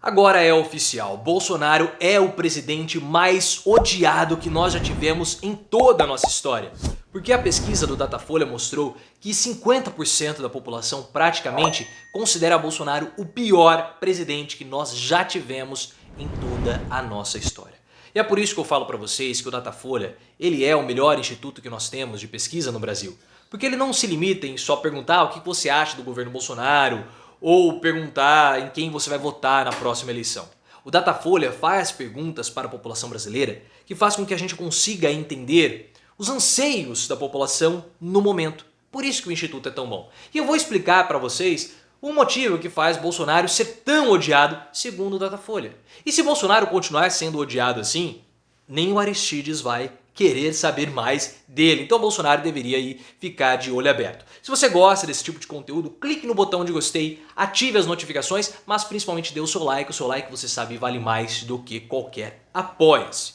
Agora é oficial, Bolsonaro é o presidente mais odiado que nós já tivemos em toda a nossa história. Porque a pesquisa do Datafolha mostrou que 50% da população praticamente considera Bolsonaro o pior presidente que nós já tivemos em toda a nossa história. E é por isso que eu falo para vocês que o Datafolha, ele é o melhor instituto que nós temos de pesquisa no Brasil. Porque ele não se limita em só perguntar o que você acha do governo Bolsonaro, ou perguntar em quem você vai votar na próxima eleição. O Datafolha faz perguntas para a população brasileira que faz com que a gente consiga entender os anseios da população no momento. Por isso que o Instituto é tão bom. E eu vou explicar para vocês o motivo que faz Bolsonaro ser tão odiado segundo o Datafolha. E se Bolsonaro continuar sendo odiado assim, nem o Aristides vai querer saber mais dele. Então o Bolsonaro deveria aí ficar de olho aberto. Se você gosta desse tipo de conteúdo, clique no botão de gostei, ative as notificações, mas principalmente dê o seu like. O seu like, você sabe, vale mais do que qualquer apoia-se.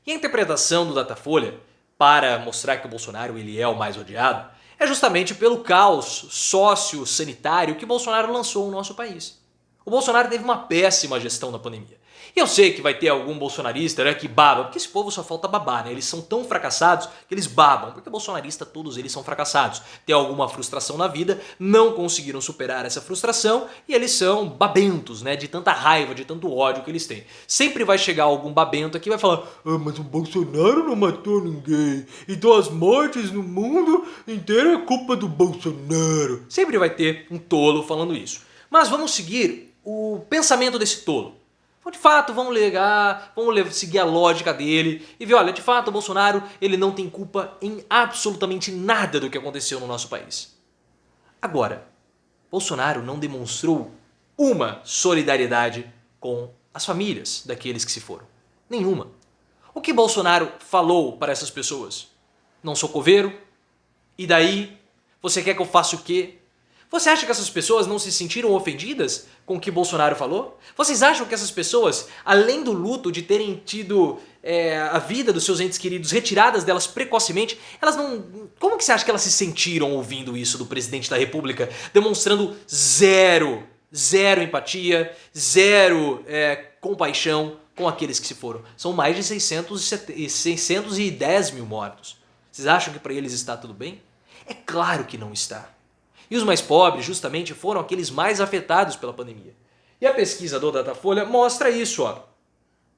E a interpretação do Datafolha, para mostrar que o Bolsonaro ele é o mais odiado, é justamente pelo caos sócio-sanitário que Bolsonaro lançou no nosso país. O Bolsonaro teve uma péssima gestão da pandemia. E eu sei que vai ter algum bolsonarista, né, que baba, porque esse povo só falta babar, né? Eles são tão fracassados que eles babam, porque bolsonarista todos eles são fracassados. Tem alguma frustração na vida, não conseguiram superar essa frustração e eles são babentos, né, de tanta raiva, de tanto ódio que eles têm. Sempre vai chegar algum babento aqui e vai falar: "Ah, mas o Bolsonaro não matou ninguém, então as mortes no mundo inteiro é culpa do Bolsonaro." Sempre vai ter um tolo falando isso. Mas vamos seguir o pensamento desse tolo. De fato, vamos seguir a lógica dele e ver, olha, de fato o Bolsonaro ele não tem culpa em absolutamente nada do que aconteceu no nosso país. Agora, Bolsonaro não demonstrou uma solidariedade com as famílias daqueles que se foram. Nenhuma. O que Bolsonaro falou para essas pessoas? Não sou coveiro? E daí? Você quer que eu faça o quê? Você acha que essas pessoas não se sentiram ofendidas com o que Bolsonaro falou? Vocês acham que essas pessoas, além do luto de terem tido a vida dos seus entes queridos retiradas delas precocemente, elas não... Como que você acha que elas se sentiram ouvindo isso do presidente da República, demonstrando zero empatia, zero compaixão com aqueles que se foram? São mais de 610 mil mortos. Vocês acham que para eles está tudo bem? É claro que não está. E os mais pobres, justamente, foram aqueles mais afetados pela pandemia. E a pesquisa do Datafolha mostra isso, ó.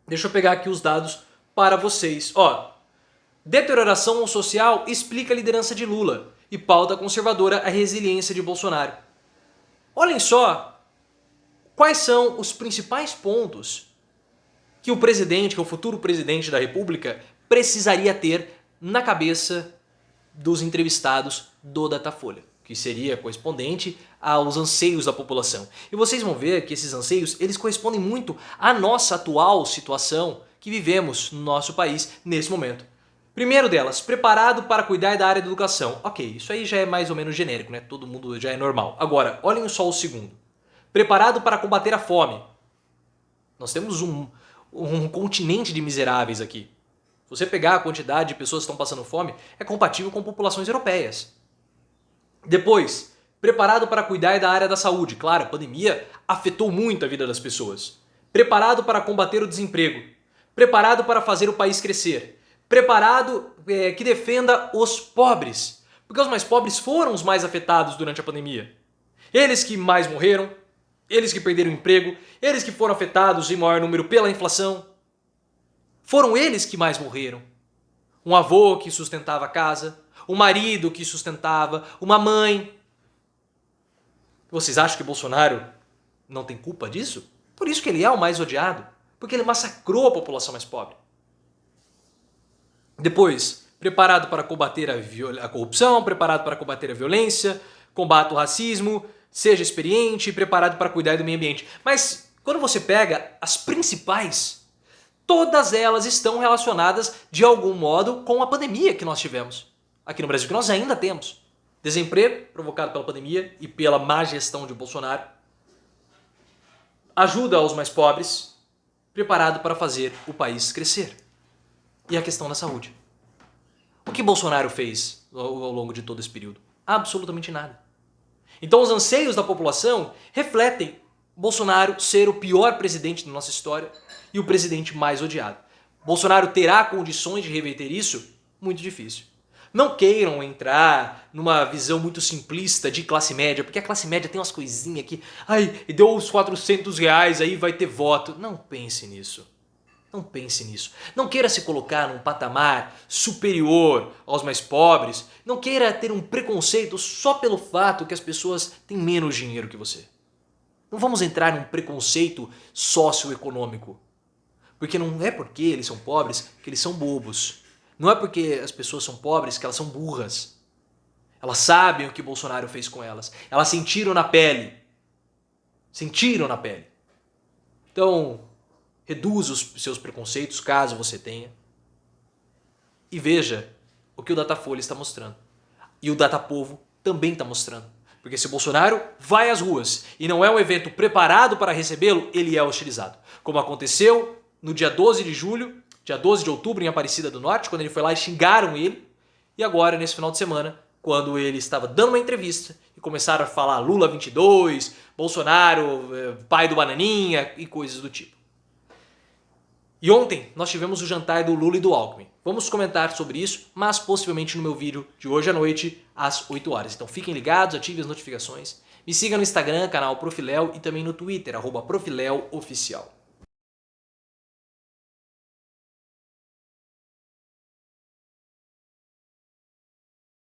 Deixa eu pegar aqui os dados para vocês. Ó, deterioração social explica a liderança de Lula e pauta conservadora a resiliência de Bolsonaro. Olhem só quais são os principais pontos que o presidente, que o futuro presidente da República precisaria ter na cabeça dos entrevistados do Datafolha, que seria correspondente aos anseios da população. E vocês vão ver que esses anseios, eles correspondem muito à nossa atual situação que vivemos no nosso país nesse momento. Primeiro delas, preparado para cuidar da área da educação. Ok, isso aí já é mais ou menos genérico, né? Todo mundo já é normal. Agora, olhem só o segundo. Preparado para combater a fome. Nós temos um continente de miseráveis aqui. Se você pegar a quantidade de pessoas que estão passando fome, é compatível com populações europeias. Depois, preparado para cuidar da área da saúde. Claro, a pandemia afetou muito a vida das pessoas. Preparado para combater o desemprego. Preparado para fazer o país crescer. Preparado que defenda os pobres. Porque os mais pobres foram os mais afetados durante a pandemia. Eles que mais morreram, eles que perderam o emprego, eles que foram afetados em maior número pela inflação. Foram eles que mais morreram. Um avô que sustentava a casa, um marido que sustentava, uma mãe. Vocês acham que Bolsonaro não tem culpa disso? Por isso que ele é o mais odiado. Porque ele massacrou a população mais pobre. Depois, preparado para combater a corrupção, preparado para combater a violência, combate o racismo, seja experiente e preparado para cuidar do meio ambiente. Mas quando você pega as principais, todas elas estão relacionadas de algum modo com a pandemia que nós tivemos aqui no Brasil, que nós ainda temos. Desemprego provocado pela pandemia e pela má gestão de Bolsonaro. Ajuda aos mais pobres, preparado para fazer o país crescer. E a questão da saúde. O que Bolsonaro fez ao longo de todo esse período? Absolutamente nada. Então os anseios da população refletem Bolsonaro ser o pior presidente da nossa história e o presidente mais odiado. Bolsonaro terá condições de reverter isso? Muito difícil. Não queiram entrar numa visão muito simplista de classe média, porque a classe média tem umas coisinhas que, ai, deu os R$ 400 aí, vai ter voto. Não pense nisso. Não pense nisso. Não queira se colocar num patamar superior aos mais pobres. Não queira ter um preconceito só pelo fato que as pessoas têm menos dinheiro que você. Não vamos entrar num preconceito socioeconômico. Porque não é porque eles são pobres que eles são bobos. Não é porque as pessoas são pobres que elas são burras. Elas sabem o que Bolsonaro fez com elas. Elas sentiram na pele. Sentiram na pele. Então, reduza os seus preconceitos, caso você tenha. E veja o que o Datafolha está mostrando. E o Datapovo também está mostrando. Porque se o Bolsonaro vai às ruas e não é um evento preparado para recebê-lo, ele é hostilizado. Como aconteceu no dia 12 de julho, dia 12 de outubro, em Aparecida do Norte, quando ele foi lá e xingaram ele. E agora, nesse final de semana, quando ele estava dando uma entrevista e começaram a falar Lula 22, Bolsonaro, pai do Bananinha e coisas do tipo. E ontem nós tivemos o jantar do Lula e do Alckmin. Vamos comentar sobre isso, mas possivelmente no meu vídeo de hoje à noite, às 8 horas. Então fiquem ligados, ativem as notificações. Me siga no Instagram, canal Profiléu, e também no Twitter, @ProfiléuOficial.